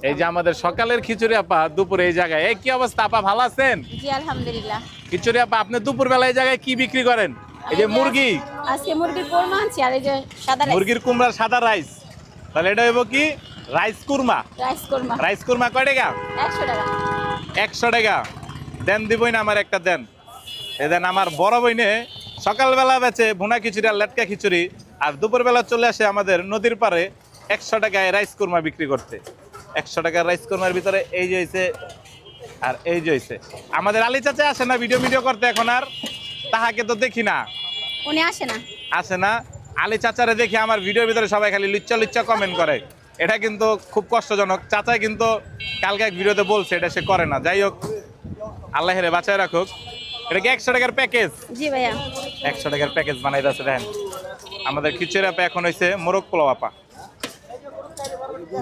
এই যে আমাদের সকালের খিচুড়ি আপা দুপুরে এই জায়গায়, এই কি অবস্থা আপা, ভালো আছেন? জি আলহামদুলিল্লাহ। খিচুড়ি আপা আপনি দুপুর বেলা এই জায়গায় কি বিক্রি করেন? এই যে মুরগি, আজকে মুরগির কোরমা আনছি আর এই যে সাদা রাইস। মুরগির কুমড়ার সাদা রাইস, তাহলে এটা হইব কি rice korma. Rice korma rice korma কয় টাকা? 100 টাকা। 100 টাকা দেন, দিবই না আমার একটা দেন। এ দেন আমার বড় বইনে সকালবেলা বেচে ভুনা খিচুড়ি আর লেটকা খিচুড়ি, আর দুপুরবেলা চলে আসে আমাদের নদীর পাড়ে 100 টাকায় রাইস কুরমা বিক্রি করতে। 100 টাকার রাইস কুরমার ভিতরে এই যে হয়েছে আর এই যে হয়েছে। আমাদের আলী চাচা আসে না ভিডিও করতে এখন, আর তাহাকে তো দেখি না, উনি আসে না। আসে না। আলী চাচারে দেখি আমার ভিডিওর ভিতরে সবাই খালি লুচ্চা লুচ্চা কমেন্ট করে, এটা কিন্তু খুব কষ্টজনক। চাচাই কিন্তু কালকে এক ভিডিওতে বলছে এটা সে করে না। যাই হোক, আল্লাহ হেরে বাঁচায় রাখুক। এটা কি 100 টাকার প্যাকেজ? জি ভাইয়া। 100 টাকার প্যাকেজ বানাই দিচ্ছে দেখেন। আমাদের খিচুড়ি আপা এখন হয়েছে মোরগ পোলাও আপা।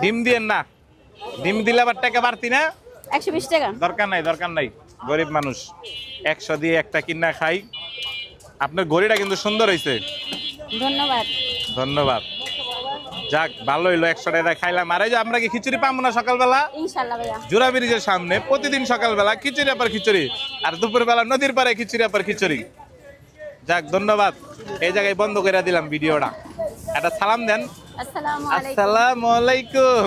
ডিম দিয়েন না, ডিম দিলে আবার টাকা বাড়তি না। 120 টাকা। দরকার নাই, দরকার নাই, গরিব মানুষ 100 দিয়ে একটা কিনা খাই। আপনার ঘড়িটা কিন্তু সুন্দর হয়েছে, ধন্যবাদ। ধন্যবাদ। যাক ভালো হইলো, 100 টাকা খাইলাম। আর এই যে আমরা কি খিচুড়ি পাবো না সকালবেলা? ইনশাআল্লাহ ভাইয়া। জোড়া ব্রিজের সামনে প্রতিদিন সকালবেলা খিচুড়ি আপার খিচুড়ি, আর দুপুরবেলা নদীর পাড়ে খিচুড়ি আপার খিচুড়ি। যাক ধন্যবাদ। এই জায়গায় বন্ধ করে দিলাম ভিডিওটা। একটা সালাম দেন। আসসালামু আলাইকুম। আসসালামু আলাইকুম।